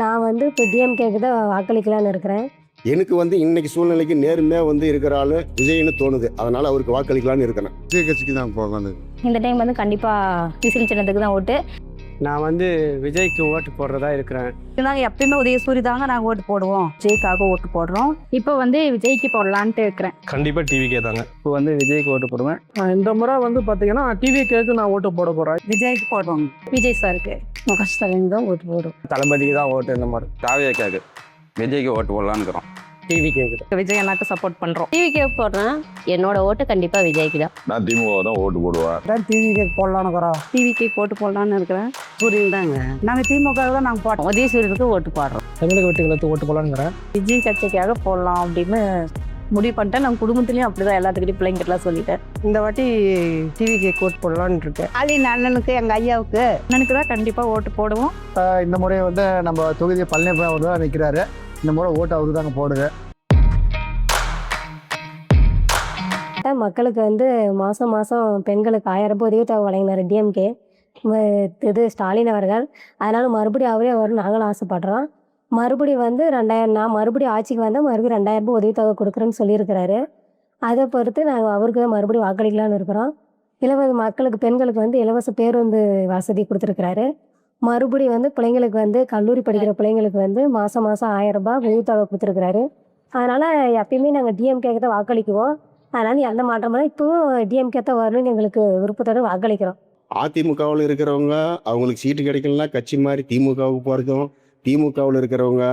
நான் வந்து இப்போ டிஎம்கேக்கு தான் வாக்களிக்கலான்னு இருக்கிறேன். எனக்கு வந்து இன்னைக்கு சூழ்நிலைக்கு நேர்மையா வந்து இருக்கிற ஆளு விஜய்னு தோணுது. அதனால அவருக்கு வாக்களிக்கலான்னு இருக்கிறேன். விஜய் கட்சிக்கு தான் போகணும். இந்த டைம் வந்து கண்டிப்பாக விசில் சின்னத்துக்கு தான் ஓட்டு. நான் வந்து விஜய்க்கு ஓட்டு போடுறதா இருக்கிறேன். நாங்கள் எப்பயுமே உதயசூரி தாங்க நாங்கள் ஓட்டு போடுவோம். விஜய்க்காக ஓட்டு போடுறோம். இப்போ வந்து விஜய்க்கு போடலான்ட்டு இருக்கிறேன். கண்டிப்பாக டிவிக்கே தாங்க. இப்போ வந்து விஜய்க்கு ஓட்டு போடுவேன். இந்த முறை வந்து பார்த்தீங்கன்னா டிவிகேக்கு நான் ஓட்டு போட போகிறேன். விஜய்க்கு போடுவோம். விஜய் சாருக்கு முக ஸ்டாலின் தான் ஓட்டு போடும். தளபதிக்கு தான் ஓட்டு. இந்த மாதிரி தாவேக்காக்கு விஜய்க்கு ஓட்டு போடலான்னு டிவி கேட்குது. விஜய் அண்ணாக்கு சப்போர்ட் பண்ணுறோம். டிவிக்கே போடுறேன். என்னோட ஓட்டு கண்டிப்பாக விஜய்க்கு தான். நான் திமுக தான் ஓட்டு போடுவேன். டிவிகேக்கு போடலான்னு இருக்கிறோம். டிவிக்கு ஓட்டு போடலான்னு இருக்கிறேன். சூரியன் தாங்க. நாங்கள் திமுக தான் நாங்கள் போட்டோம். உதயசூரியனுக்கு ஓட்டு போடுறோம். தமிழக வெட்டுகளுக்கு ஓட்டு போடலான்னு விஜய் கட்சிக்காக போடலாம் அப்படின்னு முடிவு பண்ணிட்டேன். நம்ம குடும்பத்துலேயும் அப்படிதான் எல்லாத்துக்கிட்டையும் பிள்ளைங்கிட்டலாம் சொல்லிட்டேன். இந்த வாட்டி டிவிகேக்கு ஓட்டு போடலான்னு இருக்கேன். அலின் அண்ணனுக்கு எங்கள் ஐயாவுக்கு அண்ணனுக்கு தான் கண்டிப்பாக ஓட்டு போடுவோம். இந்த முறை வந்து நம்ம தொகுதியை பழனியப்பா அவர் தான் நிற்கிறாரு. இந்த முறை ஓட்டு அவரு தாங்க போடுது. மக்களுக்கு வந்து மாதம் பெண்களுக்கு 1000 ரூபாய் உதவித்தொகை வழங்கினார் டிஎம்கே இது ஸ்டாலின் அவர்கள். அதனால் மறுபடியும் அவரே வரும் நாங்களும் ஆசைப்படுறோம். மறுபடியும் வந்து 2000 நான் மறுபடியும் ஆட்சிக்கு வந்தால் மறுபடியும் 2000 ரூபாய் உதவித்தொகை கொடுக்குறேன்னு சொல்லியிருக்கிறாரு. அதை பொறுத்து நாங்கள் அவருக்கு மறுபடியும் வாக்களிக்கலான்னு இருக்கிறோம். மக்களுக்கு பெண்களுக்கு வந்து இலவச பேருந்து வசதி கொடுத்துருக்குறாரு. மறுபடியும் வந்து பிள்ளைங்களுக்கு வந்து கல்லூரி படிக்கிற பிள்ளைங்களுக்கு வந்து மாதம் 1000 ரூபாய் உதவித்தொகை கொடுத்துருக்குறாரு. அதனால் எப்பயுமே நாங்கள் டிஎம்கேக்கு தான் வாக்களிக்குவோம். அதனால் எந்த மாற்றமும் இப்போவும் டிஎம்கே தான் வரணும்னு எங்களுக்கு விருப்பத்தோடு வாக்களிக்கிறோம். அதிமுகவில் இருக்கிறவங்க அவங்களுக்கு சீட்டு கிடைக்கலன்னா கட்சி மாதிரி திமுகவுக்கு போகிறதும், திமுகவில் இருக்கிறவங்க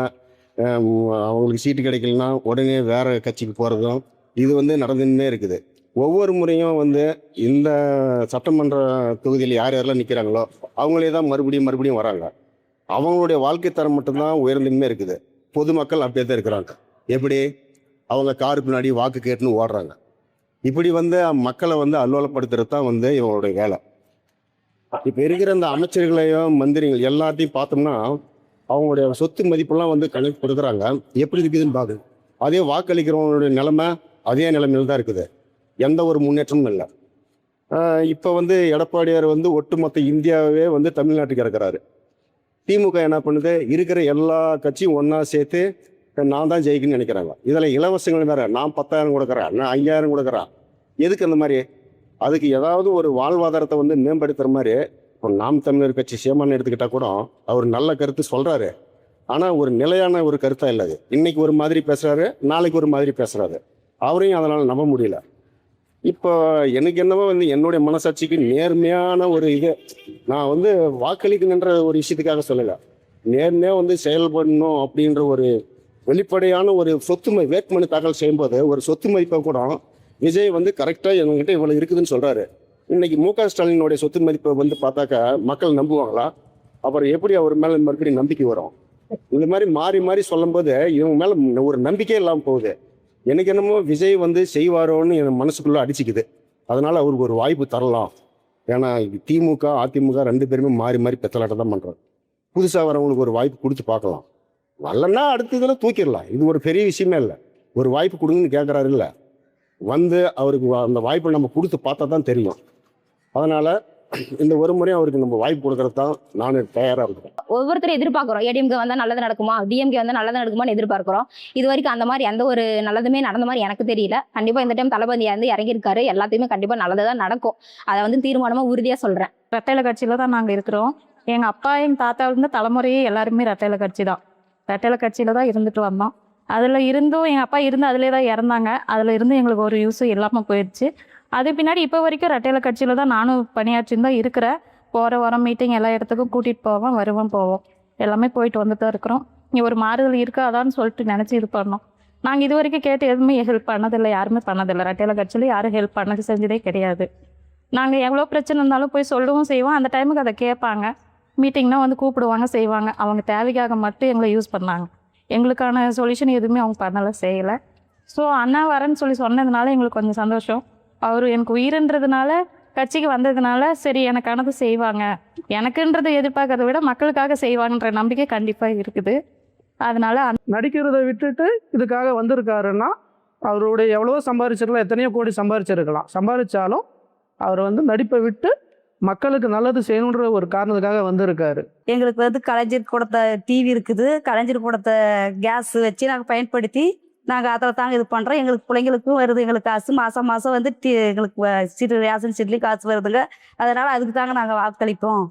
அவங்களுக்கு சீட்டு கிடைக்கலன்னா உடனே வேறு கட்சிக்கு போகிறதும் இது வந்து நடந்துன்னே இருக்குது. ஒவ்வொரு முறையும் வந்து இந்த சட்டமன்ற தொகுதியில் யார் யாரெல்லாம் நிற்கிறாங்களோ அவங்களே தான் மறுபடியும் வராங்க. அவங்களுடைய வாழ்க்கை தரம் மட்டும்தான் உயர்ந்துமே இருக்குது. பொதுமக்கள் அப்படியே தான் இருக்கிறாங்க. எப்படி அவங்க காரு பின்னாடி வாக்கு கேட்டுன்னு ஓடுறாங்க. இப்படி வந்து மக்களை வந்து அல்லோலப்படுத்துறது தான் வந்து இவங்களுடைய வேலை. இப்போ இருக்கிற இந்த அமைச்சர்களையும் மந்திரிகள் எல்லாத்தையும் பார்த்தோம்னா அவங்களுடைய சொத்து மதிப்பெல்லாம் வந்து கணக்கு கொடுக்குறாங்க. எப்படி இருக்குதுன்னு பார்க்குது. அதே வாக்களிக்கிறவங்களுடைய நிலைமை அதே நிலைமையில் தான் இருக்குது. எந்த ஒரு முன்னேற்றமும் இல்லை. இப்போ வந்து எடப்பாடியார் வந்து ஒட்டுமொத்த இந்தியாவே வந்து தமிழ்நாட்டுக்கு இறக்குறாரு. திமுக என்ன பண்ணுது, இருக்கிற எல்லா கட்சியும் ஒன்றா சேர்த்து நான் தான் ஜெயிக்கணும்னு நினைக்கிறாங்க. இதில் இலவசங்கள் வேறு. நான் 10,000 கொடுக்குறேன், நான் 5,000 கொடுக்குறேன். எதுக்கு அந்த மாதிரி? அதுக்கு ஏதாவது ஒரு வாழ்வாதாரத்தை வந்து மேம்படுத்துகிற மாதிரி. இப்போ நாம் தமிழர் கட்சி சேமான்னு எடுத்துக்கிட்டால் கூட அவர் நல்ல கருத்து சொல்கிறாரு. ஆனால் ஒரு நிலையான ஒரு கருத்தாக இல்லை. அது இன்னைக்கு ஒரு மாதிரி பேசுகிறாரு, நாளைக்கு ஒரு மாதிரி பேசுகிறாரு. அவரையும் அதனால் நம்ப முடியல. இப்போ எனக்கு என்னவோ வந்து என்னுடைய மனசாட்சிக்கு நேர்மையான ஒரு இது, நான் வந்து வாக்களிக்கணுன்ற ஒரு விஷயத்துக்காக சொல்லலை, நேர்மையாக வந்து செயல்படணும் அப்படின்ற ஒரு வெளிப்படையான ஒரு வேட்புமனு தாக்கல் செய்யும்போது ஒரு சொத்து மதிப்பை கூட விஜய் வந்து கரெக்டாக எங்ககிட்ட இவ்வளோ இருக்குதுன்னு சொல்கிறாரு. இன்னைக்கு முக ஸ்டாலினுடைய சொத்து மதிப்பை வந்து பார்த்தாக்கா மக்கள் நம்புவாங்களா? அப்புறம் எப்படி அவர் மேலே மறுபடியும் நம்பிக்கை வரும்? இந்த மாதிரி மாறி சொல்லும்போது இவங்க மேலே ஒரு நம்பிக்கையே இல்லாமல் போகுது. எனக்கு என்னமோ விஜய் வந்து செய்வாரோன்னு என் மனசுக்குள்ளே அடிச்சுக்குது. அதனால் அவருக்கு ஒரு வாய்ப்பு தரலாம். ஏன்னா திமுக அதிமுக 2 பேருமே மாறி பெத்தலாட்டம் தான் பண்ணுறாங்க. புதுசாக வரவங்களுக்கு ஒரு வாய்ப்பு கொடுத்து பார்க்கலாம். வரலன்னா அடுத்த இதில் தூக்கிடலாம். இது ஒரு பெரிய விஷயமே இல்லை. ஒரு வாய்ப்பு கொடுங்கன்னு கேட்குறாரு. இல்லை வந்து அவருக்கு அந்த வாய்ப்பை நம்ம கொடுத்து பார்த்தா தான் தெரியும். அதனால் இந்த ஒரு முறையும் அவருக்கு நம்ம வாய்ப்பு கொடுக்கறது தான் நான் தயாராக இருக்கிறேன். ஒவ்வொருத்தரும் எதிர்பார்க்குறோம். ஏடிஎம்கே வந்தால் நல்லது நடக்குமா, டிஎம்கே வந்தால் நல்லது நடக்குமான்னு எதிர்பார்க்குறோம். இது வரைக்கும் அந்த மாதிரி எந்த ஒரு நல்லதுமே நடந்த மாதிரி எனக்கு தெரியல. கண்டிப்பாக இந்த டைம் தளபதியாக வந்து இறங்கியிருக்காரு. எல்லாத்தையுமே கண்டிப்பாக நல்லது தான் நடக்கும். அதை வந்து தீர்மானமாக உறுதியாக சொல்கிறேன். ரெட்டையில கட்சியில் தான் நாங்கள் இருக்கிறோம். எங்கள் அப்பா எங்கள் தாத்தா இருந்த தலைமுறையே எல்லாருமே ரெட்டையில கட்சி தான். ரெட்டையில கட்சியில் தான் இருந்துட்டு வந்தோம். அதில் இருந்தும் எங்கள் அப்பா இருந்து அதிலே தான் இறந்தாங்க. அதில் இருந்து எங்களுக்கு ஒரு யூஸும் இல்லாமல் போயிடுச்சு. அது பின்னாடி இப்போ வரைக்கும் ரெட்டையில கட்சியில் தான் நானும் பணியாற்றின்னு தான் இருக்கிறேன். போகிற வாரம் மீட்டிங் எல்லா இடத்துக்கும் கூட்டிகிட்டு போவோம், போவோம். எல்லாமே போயிட்டு வந்துட்டு தான் இருக்கிறோம். இங்கே ஒரு மாறுதல் இருக்காதான்னு சொல்லிட்டு நினச்சி இது பண்ணோம். நாங்கள் இது வரைக்கும் கேட்டு எதுவுமே ஹெல்ப் பண்ணதில்லை, யாருமே பண்ணதில்லை. ரெட்டையில கட்சியில் யாரும் ஹெல்ப் பண்ணது செஞ்சதே கிடையாது. நாங்கள் எவ்வளோ பிரச்சனை இருந்தாலும் போய் சொல்லவும் செய்வோம். அந்த டைமுக்கு அதை கேட்பாங்க. மீட்டிங்னா வந்து கூப்பிடுவாங்க, செய்வாங்க. அவங்க தேவைக்காக மட்டும் எங்களை யூஸ் பண்ணாங்க. எங்களுக்கான சொல்யூஷன் எதுவுமே அவங்க பண்ணலை, செய்யலை. ஸோ அண்ணா வரேன்னு சொன்னதுனால எங்களுக்கு கொஞ்சம் சந்தோஷம். அவர் எனக்கு உயிர்ன்றதுனால கட்சிக்கு வந்ததுனால சரி எனக்கானது செய்வாங்க, எனக்குன்றதை எதிர்பார்க்கறத விட மக்களுக்காக செய்வாங்கன்ற நம்பிக்கை கண்டிப்பாக இருக்குது. அதனால நடிக்கிறதை விட்டுட்டு இதுக்காக வந்திருக்காருன்னா அவருடைய எவ்வளவோ சம்பாதிச்சிருக்கலாம், எத்தனையோ கோடி சம்பாதிச்சிருக்கலாம். சம்பாதிச்சாலும் அவர் வந்து நடிப்பை விட்டு மக்களுக்கு நல்லது செய்யணுன்ற ஒரு காரணத்துக்காக வந்திருக்காரு. எங்களுக்கு வந்து கலைஞர் கொடுத்த டிவி இருக்குது, கலைஞர் கொடுத்த கேஸ் வச்சு நாங்கள் பயன்படுத்தி நாங்கள் அதில் தாங்க இது பண்ணுறோம். எங்களுக்கு பிள்ளைங்களுக்கும் வருது, எங்களுக்கு காசு மாதம் மாதம் வந்து எங்களுக்கு சீட்டு ரேஷன் சீட்லேயும் காசு வருதுங்க. அதனால் அதுக்கு தாங்க நாங்கள் வாக்களிப்போம்.